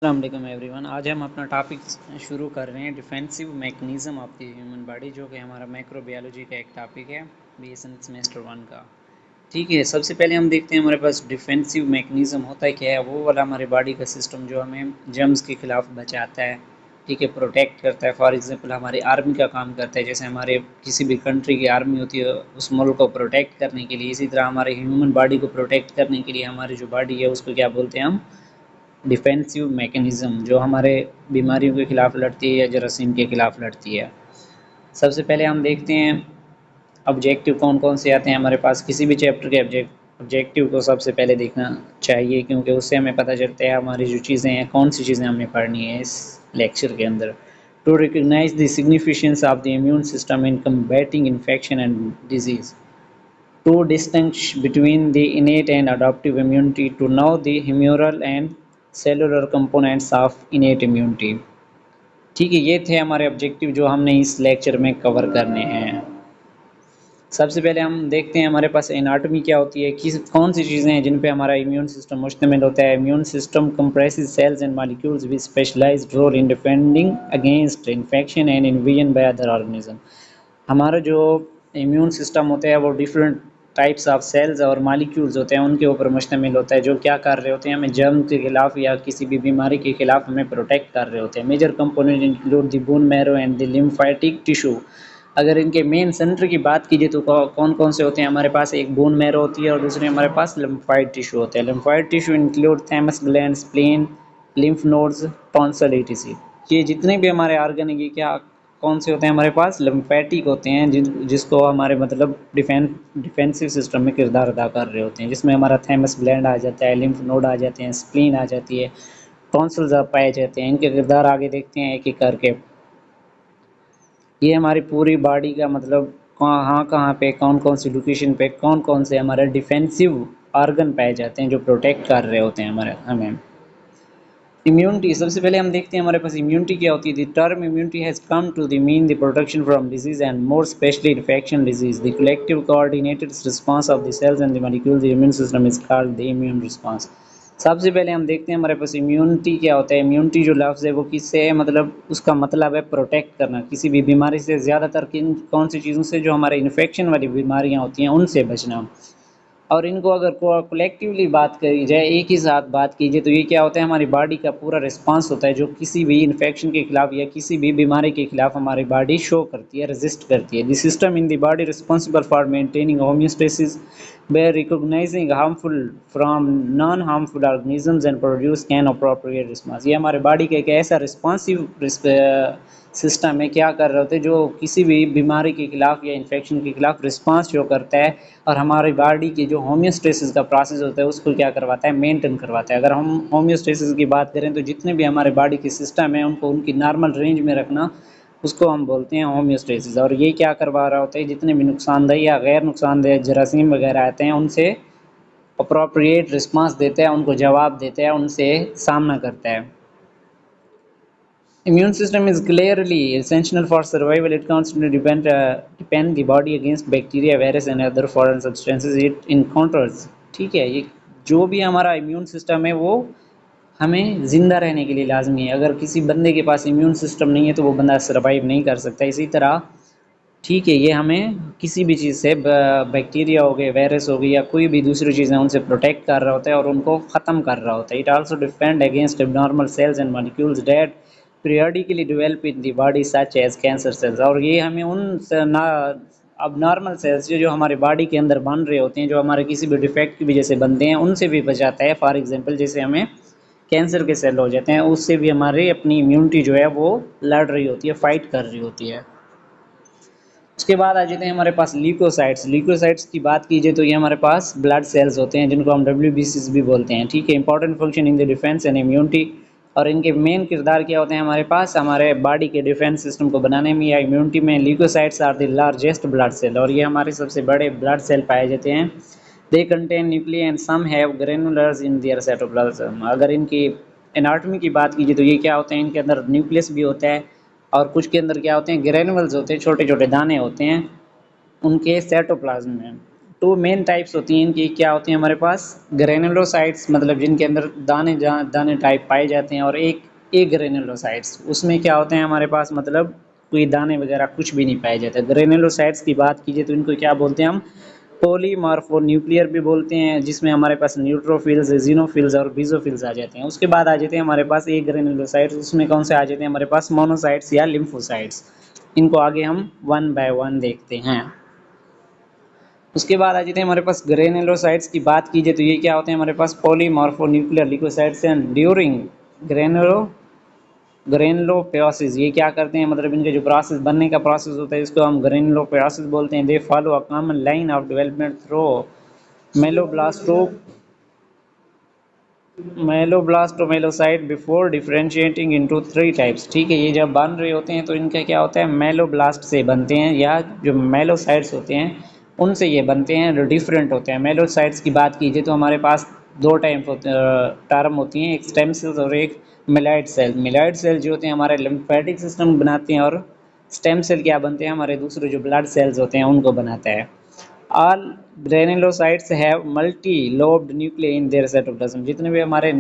अस्सलाम वालेकुम एवरीवन। आज हम अपना टॉपिक शुरू कर रहे हैं defensive mechanism of the human body, जो कि हमारा माइक्रोबायोलॉजी का एक टॉपिक है बीएसएन सेमेस्टर 1 का। ठीक है, सबसे पहले हम देखते हैं हमारे पास डिफेंसिव मैकेनिज़्म होता क्या है। वो वाला हमारे बॉडी का सिस्टम जो हमें जर्म्स के खिलाफ बचाता है, ठीक है, प्रोटेक्ट करता है। फॉर एग्जांपल हमारी आर्मी का काम करता है, जैसे हमारे किसी भी कंट्री की आर्मी होती है उस मुल्क को प्रोटेक्ट करने के लिए, इसी तरह हमारे ह्यूमन बॉडी को प्रोटेक्ट करने के लिए हमारी जो बॉडी है उसको क्या बोलते हैं हम, डिफेंसिव मैकेनिज़्म, जो हमारे बीमारियों के खिलाफ लड़ती है या जरासीम के खिलाफ लड़ती है। सबसे पहले हम देखते हैं ऑब्जेक्टिव कौन कौन से आते हैं हमारे पास। किसी भी चैप्टर के ऑब्जेक्टिव को सबसे पहले देखना चाहिए, क्योंकि उससे हमें पता चलता है हमारी जो चीज़ें हैं कौन सी चीज़ें हमने पढ़नी है इस लेक्चर के अंदर। To recognise the significance of the immune system in combating infection and disease, to distinguish between the innate and adaptive immunity, to know the humoral and cellular components of innate immunity। ठीक है, ये थे हमारे objective जो हमने इस lecture में cover करने हैं। सबसे पहले हम देखते हैं हमारे पास एनाटॉमी क्या होती है, किस कौन सी चीज़ें हैं जिन पे हमारा इम्यून सिस्टम मुश्तमिल होता है। Immune system comprises cells and molecules with specialised role in defending against infection and invasion by other organism. हमारा जो इम्यून सिस्टम होता है वो डिफरेंट टाइप्स ऑफ सेल्स और मालिक्यूल्स होते हैं, उनके ऊपर मुश्तमिल होता है, जो क्या कर रहे होते हैं, हमें जर्म के खिलाफ या किसी भी बीमारी के खिलाफ हमें प्रोटेक्ट कर रहे होते हैं। Major component include the bone marrow and the lymphatic tissue. अगर इनके मेन सेंटर की बात कीजिए तो कौन कौन से होते हैं हमारे पास, एक बोन मैरो होती है और दूसरे हमारे पास लिम्फाइड टिश्यू होते हैं। Lymphoid tissue include thymus gland, spleen, lymph nodes, tonsil etc। ये जितने भी हमारे ऑर्गन है ये क्या कौन से होते हैं हमारे पास, लिम्फेटिक होते हैं, जिसको हमारे मतलब डिफेंसिव सिस्टम में किरदार अदा कर रहे होते हैं, जिसमें हमारा थैमस ग्लैंड आ जाता है, लिम्फ नोड आ जाते हैं, स्प्लीन आ जाती है, टॉन्सिल्स पाए जाते हैं। इनके किरदार आगे देखते हैं एक एक करके। ये हमारी पूरी बॉडी का मतलब कहाँ कहाँ पे कौन कौन सी लोकेशन पे कौन कौन से हमारे डिफेंसिव ऑर्गन पाए जाते हैं जो प्रोटेक्ट कर रहे होते हैं हमारे हमें। इम्यूनिटी, सबसे पहले हम देखते हैं हमारे पास इम्यूनिटी क्या होती है। The term immunity has come to the mean the protection from disease and more specially infection disease, the collective coordinated response of the cells and the molecules the immune system is called the immune response. सबसे पहले हम देखते हैं हमारे पास immunity क्या होता है। Immunity जो लफ्ज़ है वो किससे है, मतलब उसका मतलब है प्रोटेक्ट करना किसी भी बीमारी से, ज़्यादातर किन कौन सी चीज़ों से, जो हमारे इन्फेक्शन वाली बीमारियाँ होती हैं उनसे बचना। और इनको अगर कलेक्टिवली बात करी जाए, एक ही साथ बात कीजिए, तो ये क्या होता है, हमारी बॉडी का पूरा रिस्पांस होता है जो किसी भी इन्फेक्शन के खिलाफ या किसी भी बीमारी के खिलाफ हमारी बॉडी शो करती है, रेजिस्ट करती है। The system in the body responsible for maintaining homeostasis by recognizing harmful from non harmful organisms and produce an appropriate response। ये हमारे बॉडी का एक ऐसा रिस्पॉन्सिव सिस्टम है, क्या कर रहे होते हैं, जो किसी भी बीमारी के खिलाफ या इन्फेक्शन के खिलाफ रिस्पांस शो करता है और हमारी बॉडी की जो होम्योस्टेसिस का प्रोसेस होता है उसको क्या करवाता है, मेंटेन करवाता है। अगर हम होम्योस्टेसिस की बात करें तो जितने भी हमारे बॉडी के सिस्टम है उनको उनकी नॉर्मल रेंज में रखना, उसको हम बोलते हैं होम्योस्टेसिस। और ये क्या करवा रहा होता है, जितने भी नुकसानदेह या गैर नुकसानदेह जरासीम वगैरह आते हैं उनसे अप्रोप्रिएट रिस्पांस देता है, उनको जवाब देता है, उनसे सामना करता है। Immune system is clearly essential for survival. It constantly depend the body against bacteria, virus and other foreign substances it encounters। ठीक है, ये जो भी हमारा इम्यून सिस्टम है वो हमें ज़िंदा रहने के लिए लाजमी है। अगर किसी बंदे के पास इम्यून सिस्टम नहीं है तो वो बंदा सर्वाइव नहीं कर सकता। इसी तरह ठीक है, ये हमें किसी भी चीज़ से, बैक्टीरिया हो गए, वायरस हो गई या कोई भी दूसरी चीज़ें, उनसे प्रोटेक्ट कर रहा होता है और उनको ख़त्म कर रहा होता है। It also defend against abnormal cells and molecules that periodically develop in the body such as cancer cells. और ये हमें उन अब नॉर्मल सेल्स जो हमारे बॉडी के अंदर बन रहे होते हैं, जो हमारे किसी भी डिफेक्ट की वजह से बनते हैं, उनसे भी बचाता है। फॉर एग्जांपल जैसे हमें कैंसर के सेल हो जाते हैं, उससे भी हमारी अपनी इम्यूनिटी जो है वो लड़ रही होती है, फाइट कर रही होती है। उसके बाद आ जाते हैं हमारे पास ल्यूकोसाइट्स। ल्यूकोसाइट्स की बात कीजिए तो ये हमारे पास ब्लड सेल्स होते हैं जिनको हम WBCs भी बोलते हैं। ठीक है, important function in the defence and immunity. और इनके मेन किरदार क्या होते हैं हमारे पास, हमारे बॉडी के डिफेंस सिस्टम को बनाने में या इम्यूनिटी में। Leukocytes are the largest blood cell, और ये हमारे सबसे बड़े ब्लड सेल पाए जाते हैं। They contain nucleus and some have granules in their cytoplasm. अगर इनकी एनाटॉमी की बात कीजिए तो ये क्या होते हैं, इनके अंदर न्यूक्लियस भी होता है और कुछ के अंदर क्या होते हैं, ग्रेनुअल्स होते हैं, छोटे छोटे दाने होते हैं उनके साइटोप्लाज्म में। टू मेन टाइप्स होती हैं इनकी। क्या होती हैं हमारे पास? ग्रेनुलोसाइट्स, मतलब जिनके अंदर दाने दाने टाइप पाए जाते हैं, और एक एक ग्रेनुलोसाइट्स, उसमें क्या होते हैं हमारे पास, मतलब कोई दाने वगैरह कुछ भी नहीं पाए जाते। ग्रेनुलोसाइट्स की बात कीजिए तो इनको क्या बोलते हैं हम? पॉलीमॉर्फोन्यूक्लियर भी बोलते हैं, जिसमें हमारे पास न्यूट्रोफिल्स, जीनोफिल्स और बीजोफिल्स आ जाते हैं। उसके बाद आ जाते हैं हमारे पास एक ग्रेनुलोसाइट्स, उसमें कौन से आ जाते हैं हमारे पास? मोनोसाइट्स या लिम्फोसाइट्स। इनको आगे हम वन बाय वन देखते हैं। उसके बाद आ जाते हैं हमारे पास ग्रेनुलोसाइट्स की बात कीजिए तो ये क्या होते हैं हमारे पास? पॉलीमॉर्फोन्यूक्लियर लिकोसाइट्स एंड ड्यूरिंग ग्रेनुलो ग्रेनुलोपोसिस, ये क्या करते हैं, मतलब इनके जो प्रोसेस बनने का प्रोसेस होता है इसको हम ग्रेनुलोपोसिस बोलते हैं। They follow a common line of development through myeloblast myeloblast to myelocyte before differentiating into three types. ठीक है, ये जब बन रहे होते हैं तो इनका क्या होता है? मेलोब्लास्ट से बनते हैं, या जो मेलोसाइट्स होते हैं उनसे ये बनते हैं, जो डिफरेंट होते हैं। मेलोसाइट्स की बात कीजिए तो हमारे पास दो टाइप टर्म होती हैं, एक स्टेम सेल्स और एक मिलाइड सेल। मिलाइड सेल जो होते हैं हमारे लिम्फेटिक सिस्टम बनाते हैं, और स्टेम सेल क्या बनते हैं? हमारे दूसरे जो ब्लड सेल्स होते हैं उनको बनाता है। All granulocytes have multi-lobed nuclei in their cytoplasm। जितने भी हमारे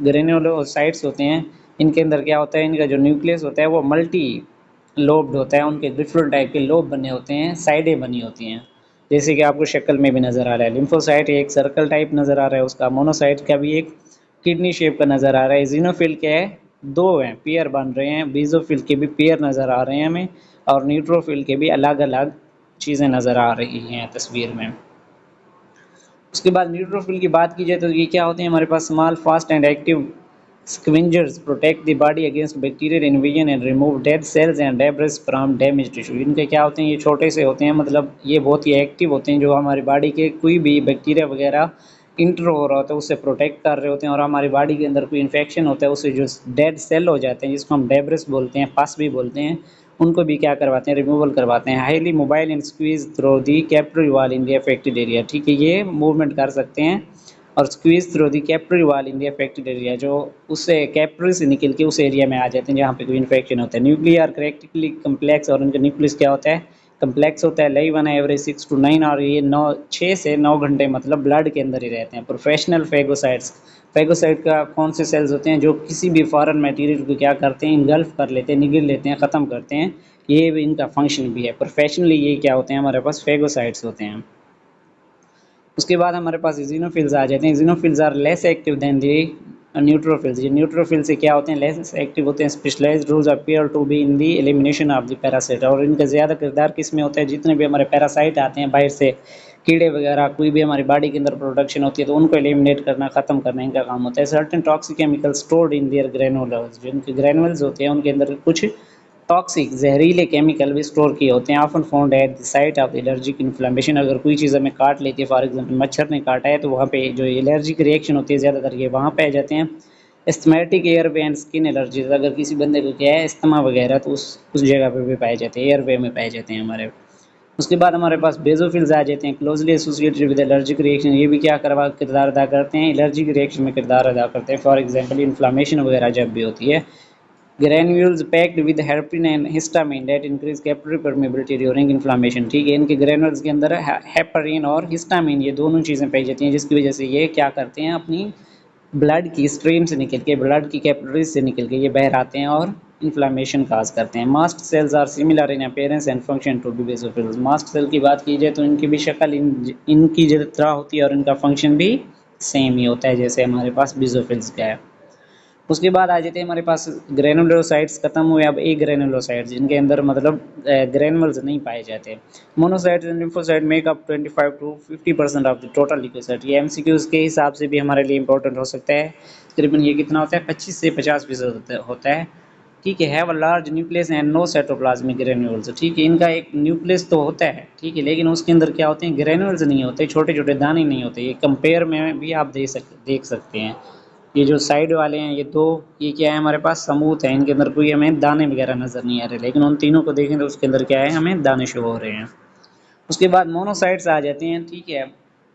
ग्रेनुलोसाइट्स होते हैं इनके अंदर क्या होता है? इनका जो न्यूक्लियस होता है वो मल्टी लोब्ड होता है, उनके डिफरेंट टाइप के लोब बने होते हैं, साइडें बनी होती हैं, जैसे कि आपको शक्ल में भी नज़र आ रहा है। लिम्फोसाइट एक सर्कल टाइप नज़र आ रहा है उसका, मोनोसाइट का भी एक किडनी शेप का नज़र आ रहा है। जीनोफिल के दो हैं, पेयर बन रहे हैं, बीजोफिल के भी पेयर नज़र आ रहे हैं हमें, और न्यूट्रोफिल के भी अलग अलग चीज़ें नज़र आ रही हैं तस्वीर में। उसके बाद न्यूट्रोफिल की बात की जाए तो ये क्या होते हैं हमारे पास? Small fast and active scavengers protect the body against bacterial invasion and remove dead cells and debris from damage tissue. इनके क्या होते हैं? ये छोटे से होते हैं, मतलब ये बहुत ही एक्टिव होते हैं, जो हमारी बॉडी के कोई भी बैक्टीरिया वगैरह इंटर हो रहा होता है उससे प्रोटेक्ट कर रहे होते हैं, और हमारी बॉडी के अंदर कोई इन्फेक्शन होता है उससे जो डेड सेल हो जाते हैं, जिसको हम डेब्रिस बोलते हैं, पस भी बोलते हैं, उनको भी क्या करवाते हैं? रिमूवल करवाते हैं। Highly mobile and squeeze through the capillary wall in the affected area. ठीक है, ये मूवमेंट कर सकते हैं और squeeze through the capillary wall in the affected area, जो उससे कैपिलरी से निकल के उस एरिया में आ जाते हैं जहाँ पे कोई इन्फेक्शन होता है। न्यूक्लियर करेक्टिकली कम्प्लेक्स, और इनका न्यूक्लियस क्या होता है? कम्प्लेक्स होता है। लाइव वन एवरेज 6 to 9, और ये 6 से 9 घंटे मतलब ब्लड के अंदर ही रहते हैं। प्रोफेशनल फेगोसाइट्स, फेगोसाइट का कौन से सेल्स होते हैं? जो किसी भी फॉरेन मटेरियल को क्या करते हैं? इनगल्फ कर लेते हैं, निगल लेते हैं, ख़त्म करते हैं। ये भी इनका फंक्शन भी है। प्रोफेशनली ये क्या होते हैं हमारे पास? फेगोसाइट्स होते हैं। उसके बाद हमारे पास जीनोफिल्स आ जाते हैं। Eosinophils are less active than the neutrophils. ये न्यूट्रोफिल से क्या होते हैं? लेस एक्टिव होते हैं। Specialised roles appear to be in the elimination of the parasite, और इनका ज़्यादा किरदार किस में होता है? जितने भी हमारे पैरासाइट आते हैं बाहर से, कीड़े वगैरह कोई भी हमारी बॉडी के अंदर प्रोडक्शन होती है तो उनको एलिमिनेट करना, ख़त्म करना इनका काम होता है। Certain toxic chemical stored in their granules, जो इनके ग्रेनुल्स होते हैं उनके अंदर कुछ टॉक्सिक जहरीले केमिकल भी स्टोर किए होते हैं। Often found at the site of allergic inflammation. अगर कोई चीज़ हमें काट लेती है, फॉर एग्जांपल मच्छर ने काटा है, तो वहाँ पे जो एलर्जिक रिएक्शन होती है ज़्यादातर ये वहाँ पे आ जाते हैं। Asthmatic airway and skin allergies, अगर किसी बंदे को क्या है अस्थमा वगैरह, तो उस जगह पे भी पाए जाते हैं, एयरवे में पाए जाते हैं हमारे। उसके बाद हमारे पास बेजोफिल्स आ जाते हैं, closely associated with allergic reaction. ये भी क्या करवा किरदार अदा करते हैं? एलर्जिक रिएक्शन में किरदार अदा करते हैं। फॉर एग्जांपल इन्फ्लामेशन वगैरह जब भी होती है। Granules packed with heparin and histamine that increase capillary permeability during inflammation. ठीक है, इनके ग्रेन्यूल्स के अंदर हेपरिन और हिस्टामिन, ये दोनों चीज़ें पाई जाती हैं, जिसकी वजह से ये क्या करते हैं? अपनी ब्लड की स्ट्रीम से निकल के, ब्लड की कैपिलरीज से निकल के ये बाहर आते हैं और इन्फ्लामेशन काज करते हैं। Mast cells are similar in appearance and function to be basophils. Mast cell की बात की जाए तो इनकी भी शक्ल इनकी जितना होती है और इनका फंक्शन भी सेम ही होता है जैसे हमारे पास बेसोफिल्स का है। उसके बाद आ जाते हैं हमारे पास ग्रेनुलोसाइट्स खत्म हुए, अब एक ग्रेनुलोसाइट्स जिनके अंदर मतलब ग्रेनुल्स नहीं पाए जाते। Monocytes and lymphocyte make up 25 to 50% of the total leucocyte. ये एमसीक्यूज के हिसाब से भी हमारे लिए इंपॉर्टेंट हो सकता है। तकरीबन ये कितना होता है? 25 से 50% होता है। ठीक है, have a large nucleus and no cytoplasmic granules. ठीक है, इनका एक न्यूक्लियस तो होता है, ठीक है, लेकिन उसके अंदर क्या होते हैं? ग्रेन्यूल्स नहीं होते, छोटे छोटे दाने नहीं होते। ये कंपेयर में भी आप देख सकते हैं। ये जो साइड वाले हैं ये दो, ये क्या है हमारे पास? समूथ है, इनके अंदर कोई हमें दाने वगैरह नज़र नहीं आ रहे, लेकिन उन तीनों को देखें तो उसके अंदर क्या है? हमें दाने शो हो रहे हैं। उसके बाद मोनोसाइट्स आ जाते हैं। ठीक है,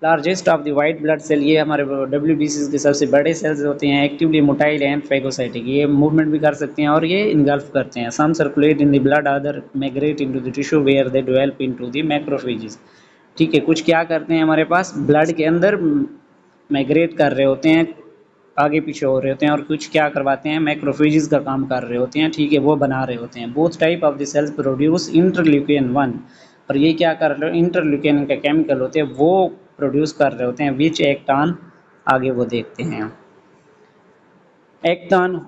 largest of the white blood cell, ये हमारे डब्ल्यूबीसी के सबसे बड़े सेल्स होते हैं। एक्टिवली मोटाइल एंड फैगोसाइटिक, ये मूवमेंट भी कर सकते हैं और ये इनगल्फ करते हैं। Some circulate in the blood, other migrate into the tissue where they develop into the macrophages. ठीक है, कुछ क्या करते हैं हमारे पास ब्लड के अंदर माइग्रेट कर रहे होते हैं, आगे पीछे हो रहे होते हैं, और कुछ क्या करवाते हैं मैक्रोफेजेस का काम कर रहे होते हैं, ठीक है, वो बना रहे होते हैं। Both type of the sales produce interleukin 1, और ये क्या कर रहे हो, इंटरल्यूकिन का केमिकल होते हैं वो प्रोड्यूस कर रहे होते हैं, विच एक्ट ऑन, आगे वो देखते हैं। एक्ट ऑन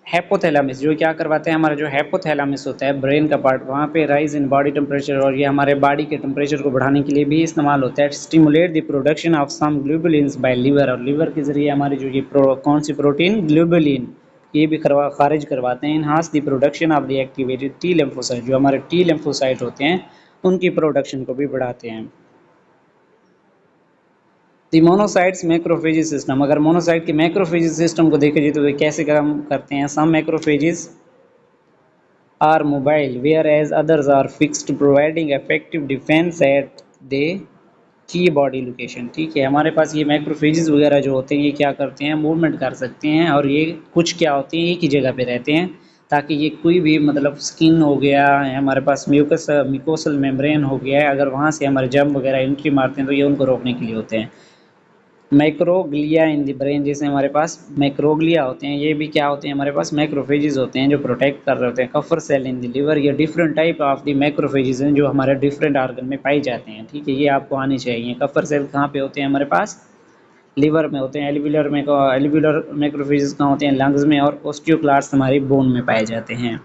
हाइपोथैलेमस, जो क्या करवाते हैं, हमारा जो हाइपोथैलेमस होता है ब्रेन का पार्ट, वहाँ पे राइज इन बॉडी टेम्परेचर, और ये हमारे बॉडी के टेम्परेचर को बढ़ाने के लिए भी इस्तेमाल होता है। Stimulate the production of some globulins by liver, और लीवर के जरिए हमारी जो ये कौन सी प्रोटीन, ग्लोबुलिन, ये भी खारिज करवाते हैं। Enhance the production of the activated T lymphocyte, जो हमारे टी लिम्फोसाइट होते हैं उनकी प्रोडक्शन को भी बढ़ाते हैं। दी मोनोसाइट्स मैक्रोफेजेस सिस्टम, अगर मोनोसाइट के मैक्रोफेजेस सिस्टम को देखें जी तो वे कैसे काम करते हैं। Some macrophages are mobile whereas others are fixed, providing effective defence at the key body location. ठीक है, हमारे पास ये मैक्रोफेजेस वगैरह जो होते हैं ये क्या करते हैं, मूवमेंट कर सकते हैं, और ये कुछ क्या होते हैं एक ही जगह पे रहते हैं, ताकि ये कोई भी मतलब स्किन हो गया, हमारे पास म्यूकोसल मेम्ब्रेन हो गया है, अगर वहाँ से हमारे जर्म वगैरह एंट्री मारते हैं तो ये उनको रोकने के लिए होते हैं। मैक्रोग्लिया इन द ब्रेन, जैसे हमारे पास मैक्रोग्लिया होते हैं, ये भी क्या होते हैं, हमारे पास मैक्रोफेजेस होते हैं जो प्रोटेक्ट कर रहे होते हैं। कफर सेल इन द लिवर, ये different type of the macrophages हैं जो हमारे डिफरेंट आर्गन में पाई जाते हैं। ठीक है, ये आपको आने चाहिए। कफर सेल कहाँ पे होते हैं, हमारे पास लिवर में होते हैं। एलिव्युलर मैक्रोफेजेस कहाँ होते हैं, लंग्स में, और ओस्टियोक्लास्ट हमारी बोन में पाए जाते हैं।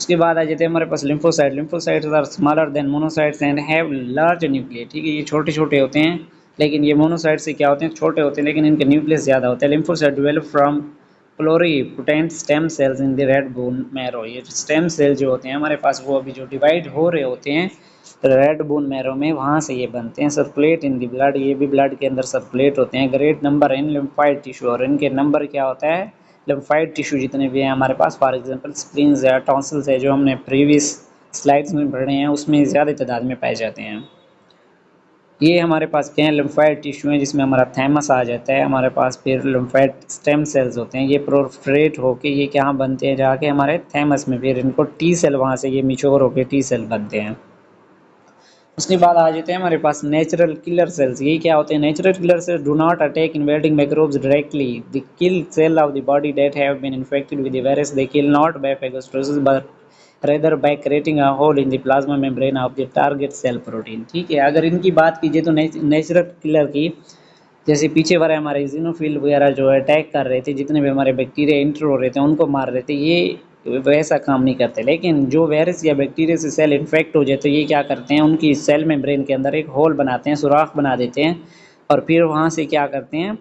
उसके बाद आ जाते हैं हमारे पास lymphocyte. Lymphocytes are smaller than monocytes and have large nucleus. ठीक है, ये छोटे छोटे होते हैं, लेकिन ये मोनोसाइट से क्या होते हैं, छोटे होते हैं, लेकिन इनके न्यूक्लियस ज़्यादा होता है। Lymphocyte develop from pluripotent stem cells in the red bone marrow. ये स्टेम सेल जो होते हैं हमारे पास वो अभी जो डिवाइड हो रहे होते हैं रेड बोन मैरो में, वहाँ से ये बनते हैं। सर्कुलेट इन द ब्लड, ये भी ब्लड के अंदर सर्कुलेट होते हैं। Great number in lymphoid tissue, और इनके नंबर क्या होता है, लिम्फाइड टिश्यू जितने भी हैं हमारे पास, फॉर एग्जांपल स्प्लीन्स है, टॉन्सिल्स है, जो हमने प्रीवियस स्लाइड्स में पढ़े हैं उसमें ज़्यादा तादाद में पाए जाते हैं। ये हमारे पास क्या है, लिम्फाइड टिश्यू है, जिसमें हमारा थैमस आ जाता है हमारे पास। फिर लिम्फाइड स्टेम सेल्स होते हैं, ये प्रोफरेट होके ये क्या बनते हैं, जाके हमारे थैमस में, फिर इनको टी सेल, वहाँ से ये मिच्योर होके टी सेल बनते हैं। उसके बाद आ जाते हैं हमारे पास नेचुरल किलर सेल्स। ये क्या होते हैं, natural killer cells do not attack invading microbes directly, the kill cell of the body that have been infected with the virus, they kill not by phagocytosis but rather by creating a hole in the plasma membrane of the target cell protein. ठीक है, अगर इनकी बात कीजिए तो natural killer की, जैसे पीछे वाले हमारे इजिनोफिल वगैरह जो अटैक कर रहे थे, जितने भी हमारे बैक्टीरिया इंटर हो रहे थे उनको मार रहे थे, ये वैसा काम नहीं करते। लेकिन जो वायरस या बैक्टीरिया से सेल इन्फेक्ट हो जाए तो ये क्या करते हैं, उनकी सेल मेम्ब्रेन के अंदर एक होल बनाते हैं, सुराख बना देते हैं, और फिर वहाँ से क्या करते हैं,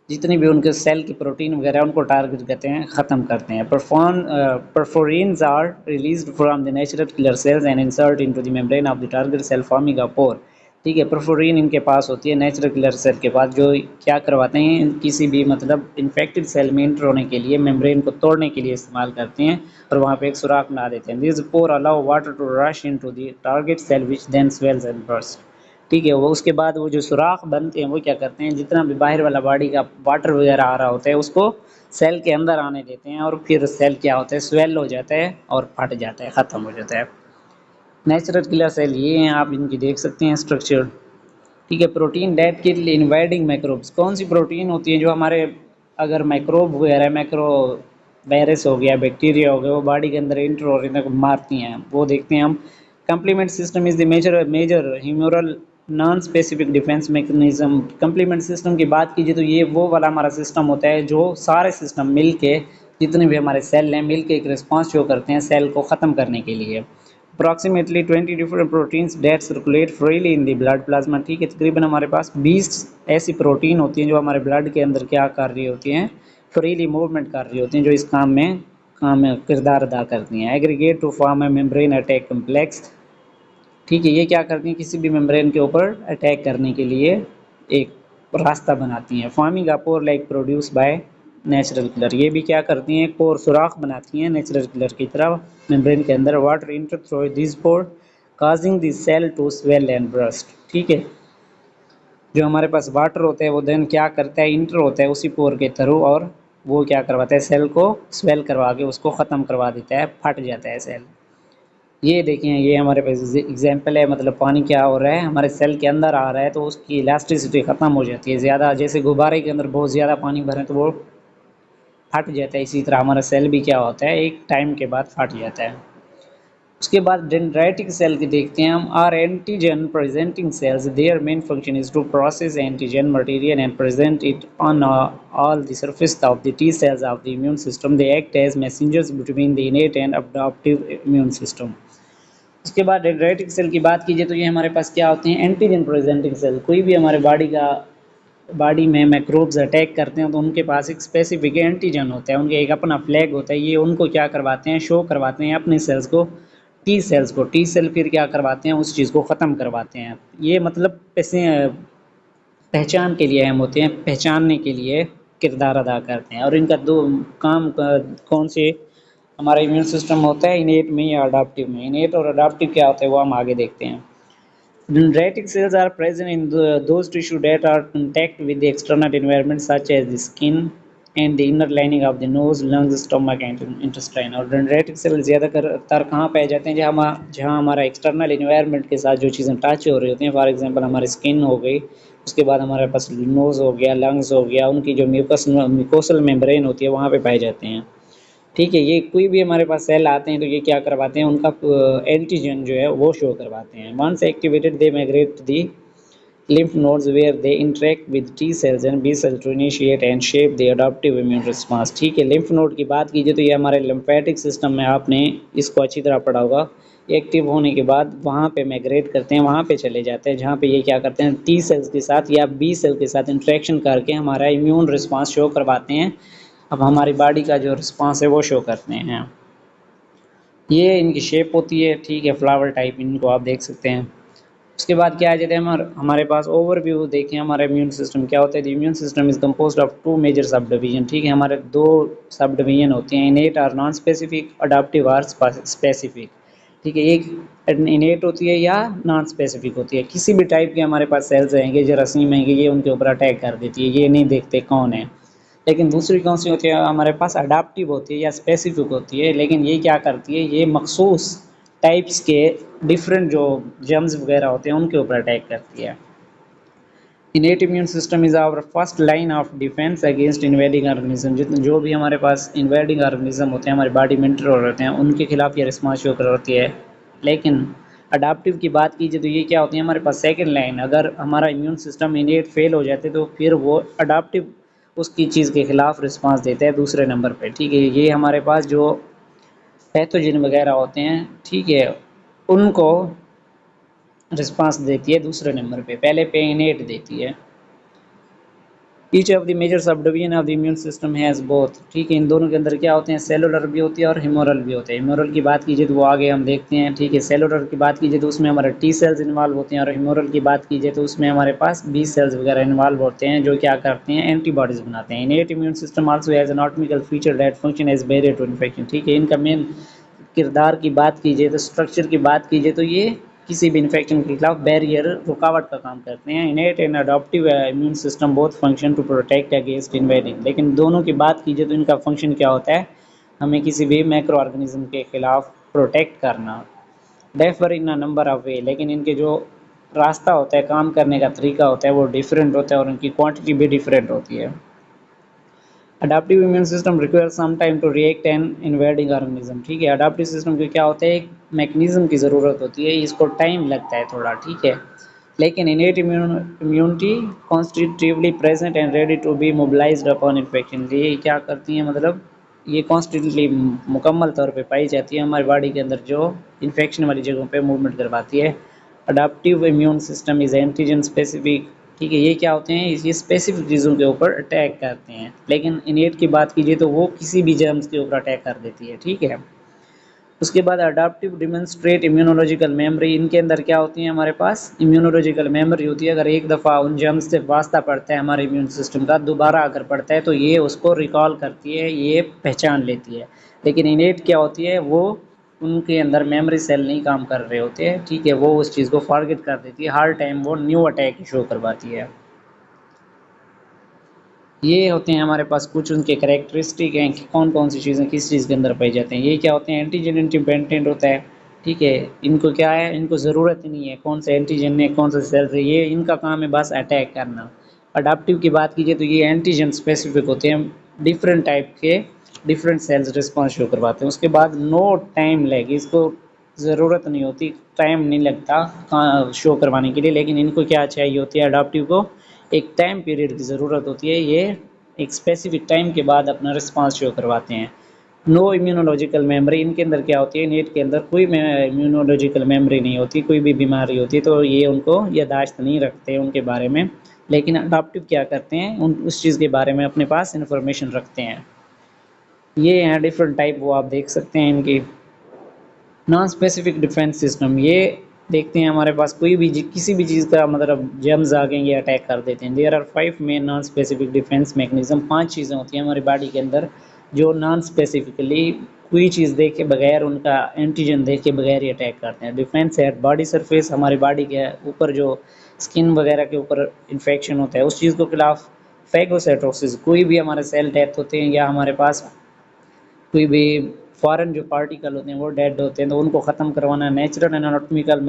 जितनी भी उनके सेल की प्रोटीन वगैरह उनको टारगेट करते हैं, ख़त्म करते हैं। Perforins are released from the natural killer cells and insert into the membrane of the target cell forming a pore. ठीक है, परफोरिन इनके पास होती है नेचुरल किलर सेल के पास, जो क्या करवाते हैं, किसी भी मतलब इन्फेक्टेड सेल में इंटर होने के लिए, मेम्ब्रेन को तोड़ने के लिए इस्तेमाल करते हैं, और वहाँ पे एक सुराख बना देते हैं। This pore allow water to rush into the target cell which then swells and burst. ठीक है, वो उसके बाद वो जो सुराख बनते हैं वो क्या करते हैं, जितना भी बाहर वाला बॉडी का वाटर वगैरह आ रहा होता है उसको सेल के अंदर आने देते हैं, और फिर सेल क्या होता है, स्वेल हो जाता है और फट जाता है, ख़त्म हो जाता है। नेचुरल किलर सेल ये हैं, आप इनकी देख सकते हैं स्ट्रक्चर। ठीक है, प्रोटीन डेट किल इनवाइडिंग माइक्रोब्स, कौन सी प्रोटीन होती है जो हमारे अगर माइक्रोब वगैरह, माइक्रो वायरस हो गया, बैक्टीरिया हो गया, वो बॉडी के अंदर इंटर हो रही है मारती हैं, वो देखते हैं हम। Complement system is the major humoral non specific defence mechanism. Complement system की बात कीजिए तो ये वो वाला हमारा सिस्टम होता है जो सारे सिस्टम मिल के, जितने भी हमारे सेल हैं मिल के एक रिस्पॉन्स शो करते हैं सेल को ख़त्म करने के लिए। Approximately 20 different proteins that circulate freely in the blood plasma. ठीक है, तकरीबन हमारे पास 20 ऐसी प्रोटीन होती हैं जो हमारे ब्लड के अंदर क्या कर रही होती हैं, फ्रीली मूवमेंट कर रही होती हैं, जो इस काम में किरदार अदा करती हैं। Aggregate to form a membrane attack complex. ठीक है, ये क्या करती हैं, किसी भी मेम्ब्रेन के ऊपर अटैक करने के लिए एक रास्ता बनाती हैं। Forming a pore like produce by natural killer, ये भी क्या करती हैं, पोर सुराख बनाती हैं नेचुरल किलर की तरह मेम्ब्रेन के अंदर। Water enter through this pore causing the cell to swell and burst. ठीक है, जो हमारे पास वाटर होता है वो देन क्या करता है, इंटर होता है उसी पोर के थ्रू, और वो क्या करवाता है, सेल को स्वेल करवा के उसको ख़त्म करवा देता है, फट जाता है सेल। ये देखें, ये हमारे पास एग्जाम्पल है, मतलब पानी क्या हो रहा है, हमारे सेल के अंदर आ रहा है तो उसकी इलास्टिसिटी ख़त्म हो जाती है। ज़्यादा जैसे गुब्बारे के अंदर बहुत ज़्यादा पानी भरें तो वो फट जाता है, इसी तरह हमारा सेल भी क्या होता है, एक टाइम के बाद फट जाता है। उसके बाद डेंड्राइटिक सेल की देखते हैं हम। Are antigen presenting cells, their main function is to process antigen material and present it on all the surface of the T cells of the immune system. They act as messengers between the innate and adaptive immune system. उसके बाद dendritic cell की बात कीजिए तो ये हमारे पास क्या होते हैं, एंटीजन प्रेजेंटिंग सेल। कोई भी हमारे बॉडी में मैक्रोब्स अटैक करते हैं तो उनके पास एक स्पेसिफिक एंटीजन होता है, उनके एक अपना फ्लैग होता है। ये उनको क्या करवाते हैं, शो करवाते हैं अपने सेल्स को, टी सेल्स को। टी सेल फिर क्या करवाते हैं, उस चीज़ को ख़त्म करवाते हैं। ये मतलब पैसे पहचान के लिए अहम होते हैं, पहचानने के लिए किरदार अदा करते हैं। और इनका दो काम कौन से, हमारा इम्यून सिस्टम होता है इनेट में या अडाप्टिव में। इनेट और अडाप्टिव क्या होता है वो हम आगे देखते हैं। Dendritic cells are present in those tissue that are contact with the external environment such as the skin and the inner lining of the nose, lungs, stomach and intestine। और डेंड्राइटिक सेल ज़्यादातर कहाँ पाए जाते हैं, जहाँ हमारा external environment के साथ जो चीज़ें टच हो रही होती हैं। फॉर एग्जांपल हमारी स्किन हो गई, उसके बाद हमारे पास नोज़ हो गया, लंग्स हो गया, उनकी जो म्यूकोसल मेम्ब्रेन होती है वहाँ पे पाए जाते हैं। ठीक है, ये कोई भी हमारे पास सेल आते हैं तो ये क्या करवाते हैं, उनका एंटीजन जो है वो शो करवाते हैं। Once activated they migrate the lymph nodes where they interact with T cells and B cells to initiate and shape the adaptive immune response। ठीक है, लिम्फ नोड की बात कीजिए तो ये हमारे लिम्फेटिक सिस्टम में, आपने इसको अच्छी तरह पढ़ा होगा। एक्टिव होने के बाद वहाँ पे माइग्रेट करते हैं, वहाँ पे चले जाते हैं जहाँ पे ये क्या करते हैं, टी सेल्स के साथ या बी सेल के साथ इंटरेक्शन करके हमारा इम्यून रिस्पांस शो करवाते हैं। अब हमारी बॉडी का जो रिस्पांस है वो शो करते हैं। ये इनकी शेप होती है, ठीक है, फ्लावर टाइप, इनको आप देख सकते हैं। उसके बाद क्या आ जाता है, हमारे पास ओवरव्यू देखें हमारा इम्यून सिस्टम क्या होता है। The immune system is composed of two major sub division. ठीक है, हमारे दो सब डिवीजन होते हैं, इनेट और नॉन स्पेसिफिक, अडाप्टिव और स्पेसिफिक। ठीक है, एक इनेट होती है या नॉन स्पेसिफिक होती है। किसी भी टाइप के हमारे पास सेल्स रहेंगे, जरासीम आएंगे, ये उनके ऊपर अटैक कर देती है, ये नहीं देखते कौन है। लेकिन दूसरी कौन सी होती है, हमारे पास अडाप्टिव होती है या स्पेसिफिक होती है। लेकिन ये क्या करती है, ये मखसूस टाइप्स के डिफरेंट जो जर्म्स वगैरह होते हैं उनके ऊपर अटैक करती है। Innate immune system is our first line of defence against invading organism. जितने जो भी हमारे पास इन्वेडिंग ऑर्गेनिज्म होते हैं, हमारी बॉडी में इंटर हो रहते हैं, उनके खिलाफ ये रिस्पॉन्स शो कर होती है। लेकिन अडाप्टिव की बात कीजिए तो ये क्या होती है, हमारे पास सेकेंड लाइन। अगर हमारा इम्यून सिस्टम इनेट फेल हो जाते तो फिर वो अडाप्टिव उसकी चीज़ के खिलाफ रिस्पांस देता है दूसरे नंबर पे। ठीक है, ये हमारे पास जो पैथोजन वगैरह होते हैं, ठीक है, उनको रिस्पांस देती है दूसरे नंबर पे, पहले पे इनेट देती है। Each of the major sub division of the immune system has both. ठीक है, इन दोनों के अंदर क्या होते हैं, सेलुलर भी होती है और ह्यूमरल भी होते हैं। ह्यूमरल की बात कीजिए तो वो आगे हम देखते हैं। ठीक है, सेलुलर की बात कीजिए तो उसमें हमारे टी सेल्स इन्वॉल्व होते हैं, और ह्यूमरल की बात कीजिए तो उसमें हमारे पास बी सेल्स वगैरह इन्वॉल्व होते हैं जो क्या करते हैं, एंटीबॉडीज बनाते हैं। Innate immune system also has an anatomical feature that function as barrier to infection. ठीक है, इनका मेन किरदार की बात कीजिए तो स्ट्रक्चर की बात कीजिए तो ये किसी भी इन्फेक्शन के खिलाफ बैरियर, रुकावट का काम करते हैं। Innate and adaptive immune system both function to protect against invading. लेकिन दोनों की बात कीजिए तो इनका फंक्शन क्या होता है, हमें किसी भी मैक्रो ऑर्गेनिज्म के खिलाफ प्रोटेक्ट करना। Defer in a number of वे, लेकिन इनके जो रास्ता होता है, काम करने का तरीका होता है वो डिफरेंट होता है और उनकी क्वांटिटी भी डिफरेंट होती है। Adaptive immune system requires some time to react an invading organism. ठीक है, अडाप्टिव सिस्टम को क्या होता है, एक मैकेनिज्म की ज़रूरत होती है, इसको टाइम लगता है थोड़ा। ठीक है, लेकिन innate immunity constitutively present and ready to be mobilised upon infection. ये क्या करती है, मतलब ये कॉन्स्टिट्यूटली मुकम्मल तौर पे पाई जाती है हमारी बॉडी के अंदर, जो इन्फेक्शन वाली जगहों पे मूवमेंट करवाती है। Adaptive immune system is antigen specific. ठीक है, ये क्या होते हैं, ये स्पेसिफिक चीज़ों के ऊपर अटैक करते हैं। लेकिन इनेट की बात कीजिए तो वो किसी भी जर्म्स के ऊपर अटैक कर देती है। ठीक है, उसके बाद अडाप्टिव डिमोन्स्ट्रेट इम्यूनोलॉजिकल मेमोरी। इनके अंदर क्या होती है, हमारे पास इम्यूनोलॉजिकल मेमोरी होती है। अगर एक दफ़ा उन जर्म्स से वास्ता पड़ता है हमारे इम्यून सिस्टम का, दोबारा अगर पड़ता है तो ये उसको रिकॉल करती है, ये पहचान लेती है। लेकिन इनेट क्या होती है, वो उनके अंदर मेमोरी सेल नहीं काम कर रहे होते हैं। ठीक है, वो उस चीज़ को फॉरगेट कर देती है, हर टाइम वो न्यू अटैक शो करवाती है। ये होते हैं हमारे पास कुछ उनके करेक्टरिस्टिक हैं कि कौन कौन सी चीज़ें किस चीज़ के अंदर पाई जाते हैं। ये क्या होते हैं, एंटीजन इंडिपेंडेंट होता है। ठीक है। इनको क्या है, इनको ज़रूरत ही नहीं है कौन से एंटीजन है कौन सा सेल है, ये इनका काम है बस अटैक करना। अडाप्टिव की बात कीजिए तो ये एंटीजन स्पेसिफिक होते हैं, डिफरेंट टाइप के डिफरेंट सेल्स रिस्पॉन्स शो करवाते हैं। उसके बाद नो टाइम लैग, इसको ज़रूरत नहीं होती, टाइम नहीं लगता शो करवाने के लिए, लेकिन इनको क्या चाहिए होती है अडाप्टिव को, एक टाइम पीरियड की ज़रूरत होती है। ये एक स्पेसिफिक टाइम के बाद अपना रिस्पॉन्स शो करवाते हैं। नो इम्यूनोलॉजिकल मेमोरी, इनके अंदर क्या होती है, नेट के अंदर कोई इम्यूनोलॉजिकल मेमोरी नहीं होती, कोई भी बीमारी होती है तो ये उनको याददाश्त नहीं रखते उनके बारे में। लेकिन अडाप्टिव क्या करते हैं, उन उस चीज़ के बारे में अपने पास इंफॉर्मेशन रखते हैं। ये हैं डिफरेंट टाइप, वो आप देख सकते हैं इनकी। नॉन स्पेसिफिक डिफेंस सिस्टम, ये देखते हैं हमारे पास कोई भी किसी भी चीज़ का मतलब जर्म्स आ गए ये अटैक कर देते हैं। There are 5 main non specific defence mechanism, 5 चीज़ें होती हैं हमारी बॉडी के अंदर जो नॉन स्पेसिफिकली कोई चीज़ देखे बगैर, उनका एंटीजन देखे बगैर ही अटैक करते हैं। डिफेंस एट बॉडी सरफेस, हमारी बॉडी के ऊपर जो स्किन वगैरह के ऊपर इन्फेक्शन होता है उस चीज़ के खिलाफ। फैगोसाइटोसिस, कोई भी हमारे सेल डेथ होते हैं या हमारे पास कोई भी फॉरेन जो पार्टिकल होते हैं वो डेड होते हैं तो उनको ख़त्म करवाना। Natural and anatomical